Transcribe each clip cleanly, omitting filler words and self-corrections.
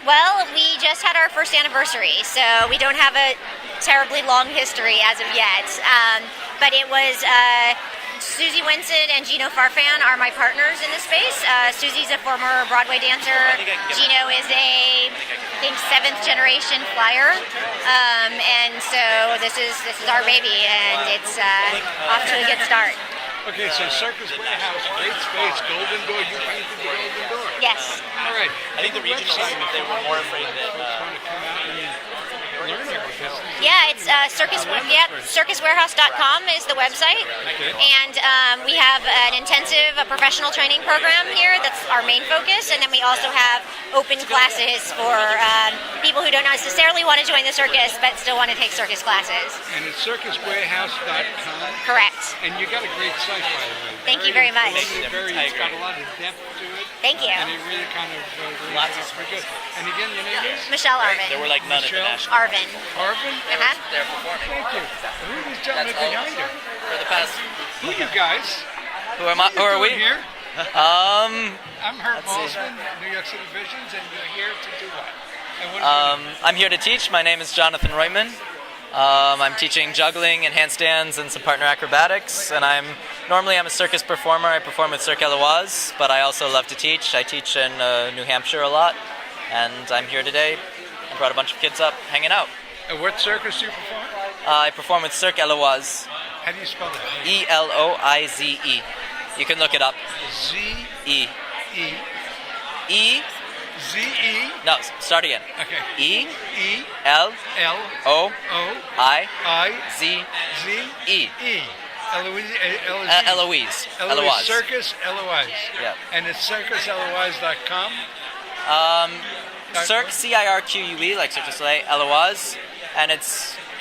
Well, we just had our first anniversary, so we don't have a terribly long history as of yet. But it was Susie Winston and Gino Farfan are my partners in this space. Susie's a former Broadway dancer. Gino is I think, 7th generation flyer. And so this is our baby, and it's off to a good start. Okay, so Circus Warehouse, great space, Golden Door, you painted the Golden Door. Yes. All right. I think the regionals, they were more afraid that... Yeah, it's circuswarehouse.com is the website. Okay. And we have an intensive professional training program here. That's our main focus. And then we also have open classes for people who don't necessarily want to join the circus but still want to take circus classes. And it's circuswarehouse.com. Correct. And you got a great site, by the way. Thank you very much. It's got a lot of depth to it. Thank you. And it really kind of Lots of good. And again, your name is? Michelle Arvin. There were like none at the national. Arvin. Arvin? They're performing. Thank you. Who is this gentleman behind her? For the past... Who are you guys? Who are we? Here? Um, I'm Herb Malsman, New York City Visions, and you're here to do what? And what are you doing? I'm here to teach. My name is Jonathan Reutemann. I'm teaching juggling and handstands and some partner acrobatics, and normally I'm a circus performer. I perform with Cirque Eloise, but I also love to teach. I teach in New Hampshire a lot, and I'm here today. I brought a bunch of kids up hanging out. And what circus do you perform? I perform with Cirque Eloise. How do you spell that? E-L-O-I-Z-E. You can look it up. Z-E. E. E. Z-E. No, start again. Okay. E. E. L. L. O. O. I. I. Z. Z. E. E. Eloise. Eloise. Eloise. Circus Eloise. Yeah. And it's circuseloise.com? Cirque, C-I-R-Q-U-E, like Cirque du Soleil, Eloise, and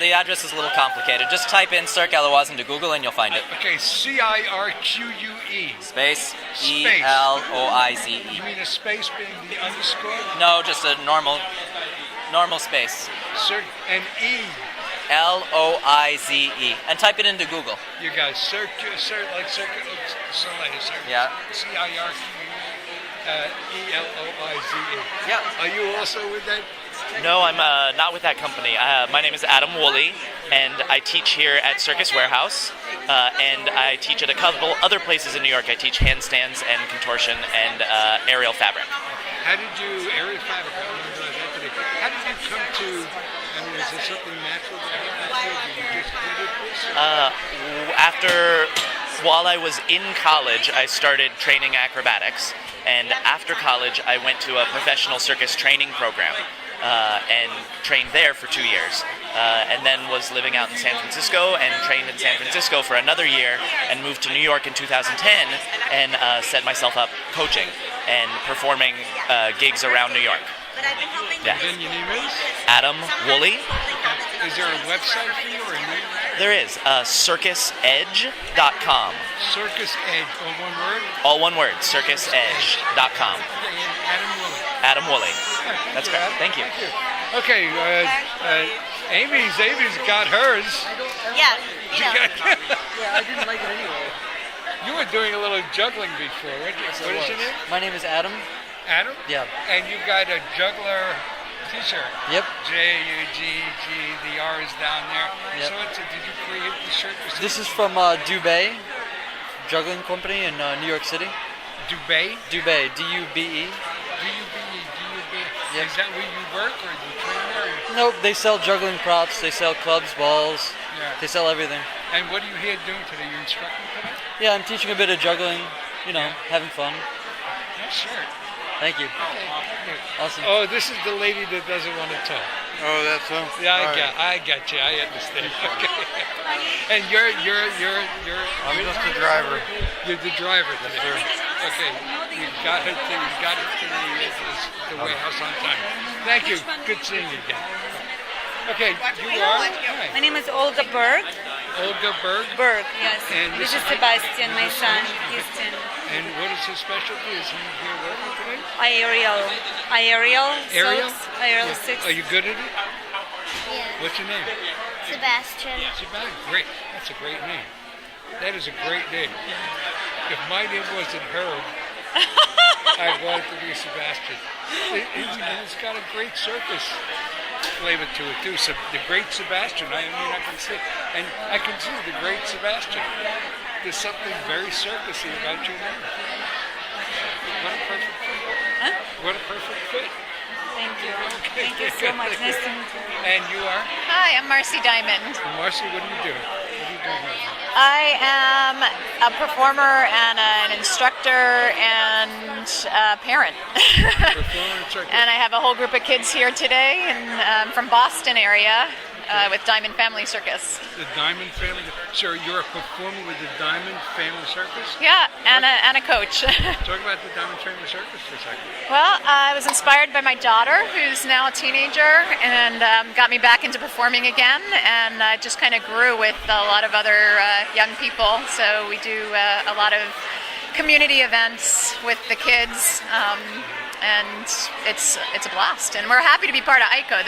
the address is a little complicated. Just type in Cirque Eloise into Google and you'll find it. Okay, C-I-R-Q-U-E. Space, E-L-O-I-Z-E. You mean a space being the underscore? No, just a normal space. And E. L-O-I-Z-E. And type it into Google. You guys, Cirque like Cirque du Soleil. Yeah. C-I-R-Q-U-E. E-L-O-I-Z-E. Yeah. Are you also with that? No, I'm not with that company. My name is Adam Woolley, and I teach here at Circus Warehouse, and I teach at a couple other places in New York. I teach handstands and contortion and aerial fabric. How did you, aerial fabric, I remember that today. How did you come to, is it something natural that happened? Did you just get this? While I was in college, I started training acrobatics, and after college, I went to a professional circus training program. And trained there for 2 years, and then was living out in San Francisco and trained in San Francisco for another year, and moved to New York in 2010 and set myself up coaching and performing gigs around New York. Yeah. And your name is? Adam Woolley. Is there a website for you or a name? There is, circusedge.com. Circus Edge, all one word? All one word, circusedge.com. Adam Woolley. That's great. Thank you. Okay, Amy's got hers. Yeah. Yeah, I didn't like it anyway. You were doing a little juggling before, weren't you? What is your name? My name is Adam. Adam? Yeah. And you got a juggler t-shirt. Yep. J-U-G-G, the R is down there. Yep. So did you create the shirt yourself? This is from Dubé, juggling company in New York City. Dubé? Dubé, D-U-B-E. D-U-B-E. Yep. Is that where you work or you train there? Nope, they sell juggling props, they sell clubs, balls, they sell everything. And what are you here doing today? You instructing today? Yeah, I'm teaching a bit of juggling, having fun. Nice shirt. Thank you. Awesome. Oh, this is the lady that doesn't want to talk. Oh, that's so. Yeah, I got you. I understand. Okay. And you're. I'm just the driver. You're the driver today. Okay. You got it to the warehouse on time. Thank you. Good seeing you again. Okay, you are. Hi. My name is Olga Berg. Olga Berg. Berg, yes. And this is Sebastian, my son, Houston. And what is his specialty? Is he here working today? Aerial. Aerial? Aerial 6. Are you good at it? Yeah. What's your name? Sebastian. Sebastian. Great. That's a great name. That is a great name. If my name wasn't Herb, I'd want it to be Sebastian. And it's got a great circus flavor to it too. So the Great Sebastian. I mean, I can see, and I can see the Great Sebastian. There's something very circusy about your name. What a perfect fit. Huh? What a perfect fit. Thank you. Okay. Thank you so much. Nice to meet you. And you are? Hi, I'm Marcy Diamond. Marcy, what do you do? What do you do here? I am a performer and an instructor and a parent. Performer and circus. And I have a whole group of kids here today and from Boston area with Diamond Family Circus. The Diamond Family. So you're a performer with the Diamond Family Circus? Yeah, and a coach. Talk about the Diamond Family Circus for a second. Well, I was inspired by my daughter, who's now a teenager, and got me back into performing again. And I just kind of grew with a lot of other young people. So we do a lot of community events with the kids, and it's a blast. And we're happy to be part of AYCO.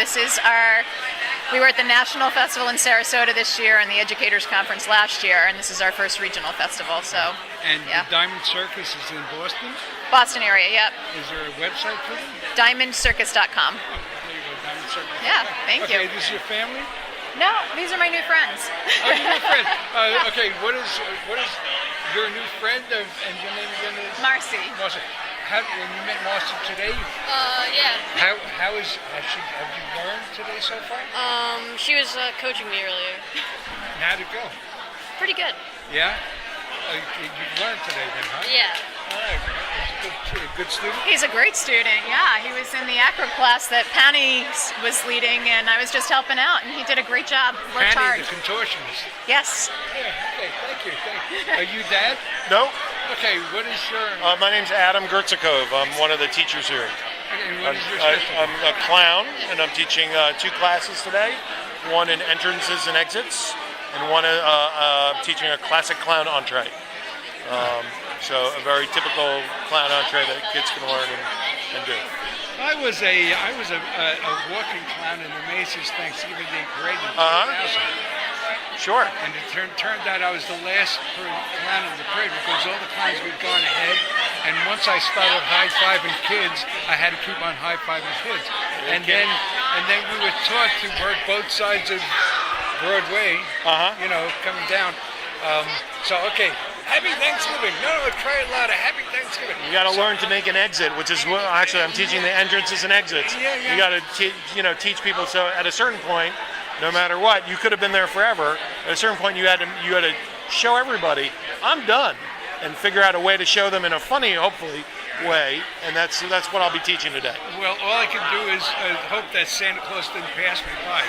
We were at the National Festival in Sarasota this year and the Educators Conference last year, and this is our first regional festival. So. And yeah. the Diamond Circus is in Boston? Boston area, yep. Is there a website for them? DiamondCircus.com. There you go, Diamond Circus. Yeah, thank you. Okay, this is your family? No, these are my new friends. Oh, your new friend. Okay, what is your new friend and your name again is? Marcy. Marcy. When you met Marcy today? Yeah. Have you learned today so far? She was coaching me earlier. And how'd it go? Pretty good. Yeah? You learned today then, huh? Yeah. All right. Is he a good student? He's a great student, yeah. He was in the acro class that Penny was leading, and I was just helping out, and he did a great job. Worked hard. Penny, the contortionist. Yes. Yeah, okay, thank you. Are you Dad? No, Okay, what is your... my name's Adam Gertzikov. I'm one of the teachers here. Okay, what is your specialty? I'm a clown, and I'm teaching 2 classes today. One in entrances and exits, and one teaching a classic clown entree. So a very typical clown entree that kids can learn and do. I was a walking clown in the Macy's Thanksgiving Day Parade in 2000. Sure. And it turned out I was the last clown in the parade because all the clowns were gone ahead. And once I started high-fiving kids, I had to keep on high-fiving kids. And then we were taught to work both sides of Broadway, coming down. Okay, Happy Thanksgiving. No, try it louder. Happy Thanksgiving. You got to learn to make an exit, which is actually I'm teaching the entrances and exits. Yeah. You got to teach people. So at a certain point, no matter what, you could have been there forever. At a certain point, you had to show everybody, I'm done, and figure out a way to show them in a funny, hopefully, way. And that's what I'll be teaching today. Well, all I can do is hope that Santa Claus didn't pass me by.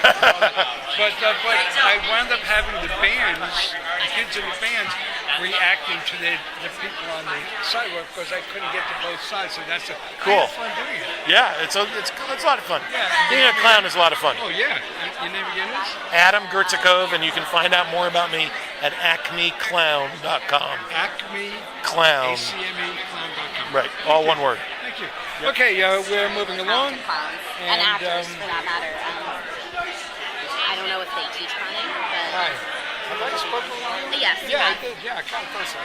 But I wound up having the kids in the bands, reacting to the people on the sidewalk because I couldn't get to both sides. So that's cool. I had fun doing it. Yeah, it's a lot of fun. Yeah. Being a clown is a lot of fun. Oh yeah. Your name again is? Adam Gertzikov, and you can find out more about me at acmeclown.com. Acme Clown. ACME-clown.com. Right, all one word. Thank you. Yep. Okay, we're moving along. And actors, for that matter. I don't know if they teach hunting, but... Hi. Have I spoken along? Yes, you Yeah, I have. did. Yeah, I kind of thought so.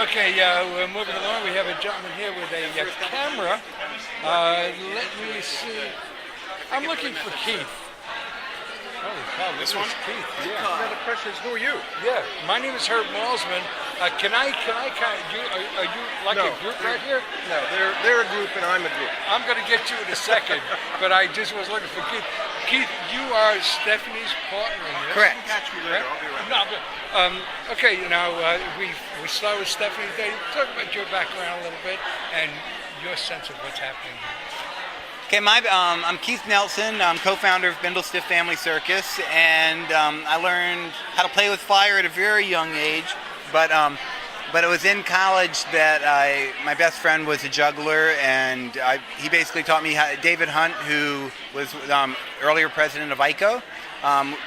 Okay, we're moving along. We have a gentleman here with a camera. Let me see. I'm looking for Keith. Holy cow, this one's Keith. Yeah. The question is, who are you? Yeah, my name is Malsman. Are you like a group right here? No, they're a group and I'm a group. I'm going to get you in a second, but I just was looking for Keith. Keith, you are Stephanie's partner in this. Correct. Catch me later. I'll be right back. No, okay, we start with Stephanie today. Talk about your background a little bit and your sense of what's happening here. Okay, I'm Keith Nelson. I'm co-founder of Bindlestiff Family Circus, and I learned how to play with fire at a very young age. But it was in college that my best friend was a juggler, and he basically taught me David Hunt, who was earlier president of AYCO.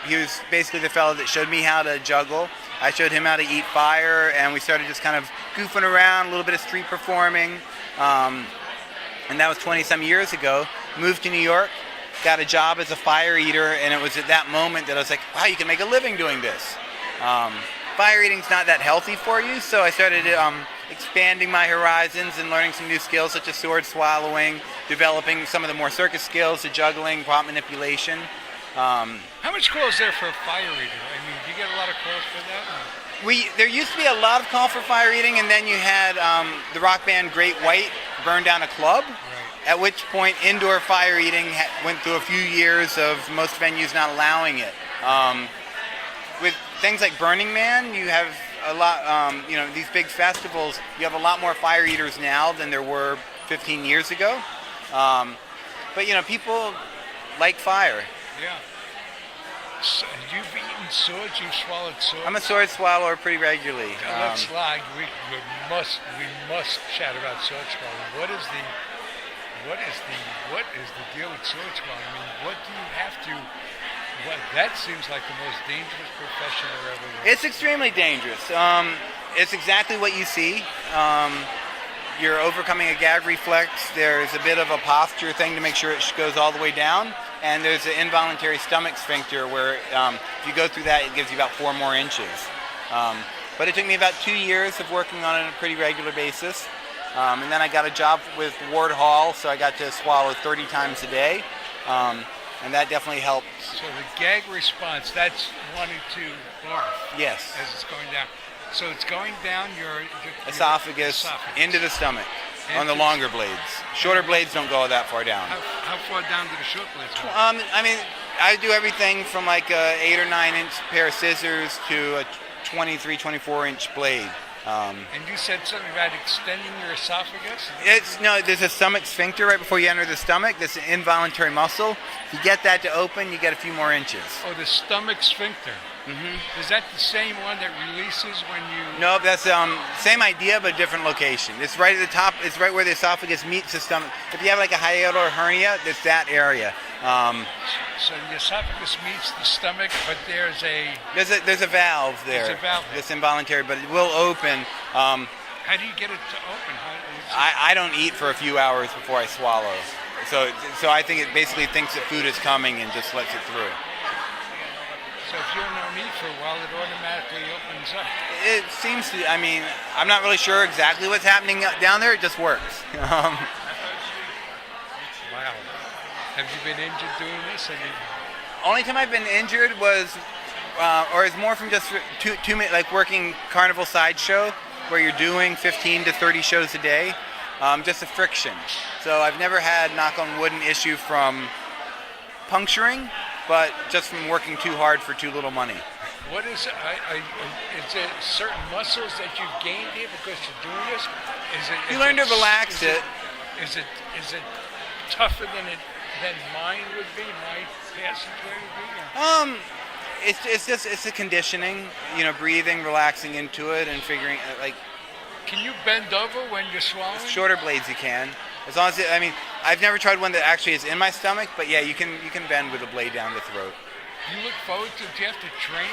He was basically the fellow that showed me how to juggle. I showed him how to eat fire, and we started just kind of goofing around, a little bit of street performing. And that was 20-some years ago. Moved to New York, got a job as a fire eater, and it was at that moment that I was like, wow, you can make a living doing this. Fire eating's not that healthy for you, so I started expanding my horizons and learning some new skills such as sword swallowing, developing some of the more circus skills, the juggling, prop manipulation. How much call is there for a fire eater? I mean, do you get a lot of calls for that? There used to be a lot of call for fire eating, and then you had the rock band Great White burn down a club. Right. At which point, indoor fire eating went through a few years of most venues not allowing it. With things like Burning Man, you have a lot. These big festivals, you have a lot more fire eaters now than there were 15 years ago. But people like fire. Yeah. So you've eaten swords. You've swallowed swords. I'm a sword swallower pretty regularly. Let's slide. We must chat about sword swallowing. What is the deal with sword swallowing? I mean, what do you have to? That seems like the most dangerous profession there ever was. It's extremely dangerous. It's exactly what you see. You're overcoming a gag reflex. There's a bit of a posture thing to make sure it goes all the way down. And there's an involuntary stomach sphincter where if you go through that, it gives you about 4 more inches. But it took me about 2 years of working on it on a pretty regular basis. And then I got a job with Ward Hall, so I got to swallow 30 times a day. And that definitely helped. So the gag response, that's wanting to barf. Yes. As it's going down. So it's going down your esophagus into the stomach on the longer blades. Shorter blades don't go that far down. How far down do the short blades go? I do everything from like a 8 or 9 inch pair of scissors to a 23, 24 inch blade. And you said something about extending your esophagus? There's a stomach sphincter right before you enter the stomach. That's an involuntary muscle. If you get that to open, you get a few more inches. Oh, the stomach sphincter. Mm-hmm. Is that the same one that releases when you... No, that's same idea, but different location. It's right at the top. It's right where the esophagus meets the stomach. If you have like a hiatal hernia, it's that area. So the esophagus meets the stomach, but there's a valve there. There's a valve. That's involuntary, but it will open. How do you get it to open? I don't eat for a few hours before I swallow. So I think it basically thinks that food is coming and just lets it through. So if you don't eat for a while, it automatically opens up. It seems to. I'm not really sure exactly what's happening down there. It just works. Wow. Have you been injured doing this? Only time I've been injured was, or it's more from just 2 minutes, like working carnival sideshow, where you're doing 15 to 30 shows a day. Just a friction. So I've never had, knock on wood, an issue from puncturing, but just from working too hard for too little money. What is it? Is it certain muscles that you've gained here because you're doing this? You learn to relax it. Is it tougher than mine would be? My passageway would be? It's a conditioning. Breathing, relaxing into it, and figuring like. Can you bend over when you're swallowing? With shorter blades, you can. As long as I've never tried one that actually is in my stomach, but yeah, you can bend with a blade down the throat. You look forward to? Do you have to train?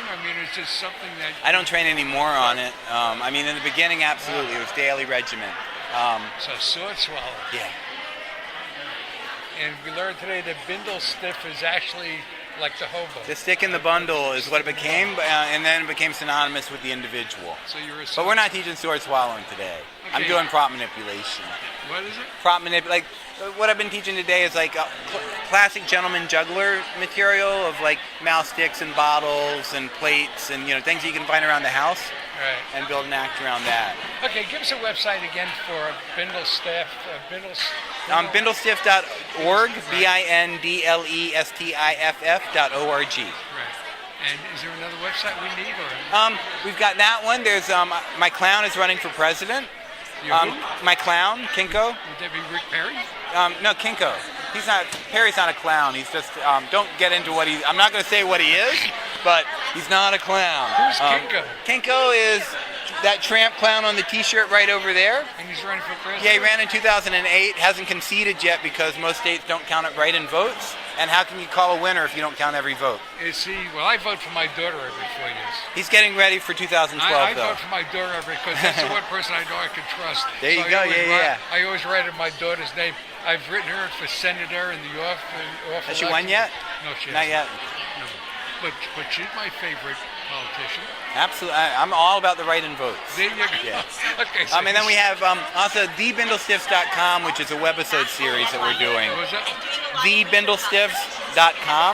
Is this something that? I don't train anymore on it. In the beginning, absolutely, it was daily regimen. So sword swallow. Yeah. And we learned today that bindle stiff is actually like the hobo. The stick in the bundle is what it became, and then it became synonymous with the individual. So you're but we're not teaching sword swallowing today. Okay. I'm doing prop manipulation. What is it? Prop manipulation. What I've been teaching today is like classic gentleman juggler material of like mouse sticks and bottles and plates and things that you can find around the house. Right. And build an act around that. Okay, give us a website again for Bindle Stiff. Bindlestiff.org, BINDLESTIFF.org. Right. And is there another website we need? We've got that one. There's my clown is running for president. My clown, Kinko. Would that be Rick Perry? No, Kinko. He's not. Perry's not a clown. He's just. Don't get into what he. I'm not going to say what he is, but he's not a clown. Who's Kinko? Kinko is that tramp clown on the T-shirt right over there. And he's running for president? Yeah, he ran in 2008. Hasn't conceded yet because most states don't count it right in votes. And how can you call a winner if you don't count every vote? Well, I vote for my daughter every 4 years. He's getting ready for 2012, I though. vote for my daughter because that's the one person I know I can trust. There you go, yeah. I always write in my daughter's name. I've written her for senator in the off Has she won yet? No, she hasn't. Not yet. No. But she's my favorite. politician. Absolutely. I'm all about the write-in votes. There you go. Yeah. Okay. So And then we have also thebindlestiffs.com, which is a webisode series that we're doing. What was that? Thebindlestiffs.com.